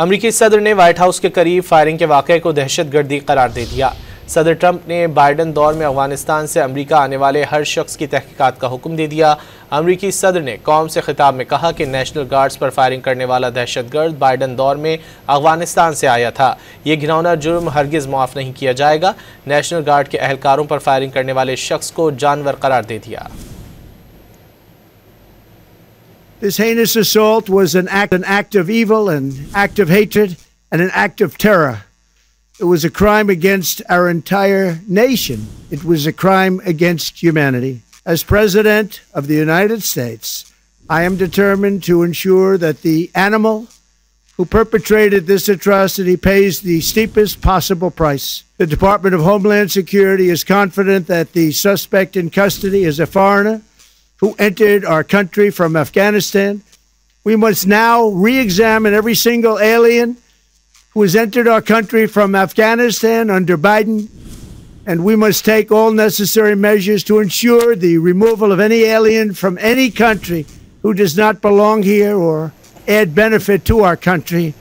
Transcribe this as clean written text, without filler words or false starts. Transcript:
امریکی صدر نے وائٹ ہاؤس کے قریب فائرنگ کے واقعے کو دہشت گردی قرار دے دیا۔ صدر ٹرمپ نے بائیڈن دور میں افغانستان سے امریکہ آنے والے ہر شخص کی تحقیقات کا حکم دے دیا۔ امریکی صدر نے قوم سے خطاب میں کہا کہ نیشنل گارڈز پر فائرنگ کرنے والا دہشت گرد بائیڈن دور میں افغانستان سے آیا تھا۔ یہ گھناؤنا جرم ہرگز معاف نہیں کیا جائے گا۔ نیشنل گارڈ کے اہلکاروں پر فائرنگ کرنے والے شخص کو جانور قرار دے دیا۔ This heinous assault was an act of evil, an act of hatred, and an act of terror. It was a crime against our entire nation. It was a crime against humanity. As President of the United States, I am determined to ensure that the animal who perpetrated this atrocity pays the steepest possible price. The Department of Homeland Security is confident that the suspect in custody is a foreigner who entered our country from Afghanistan. We must now re-examine every single alien who has entered our country from Afghanistan under Biden, and we must take all necessary measures to ensure the removal of any alien from any country who does not belong here or add benefit to our country.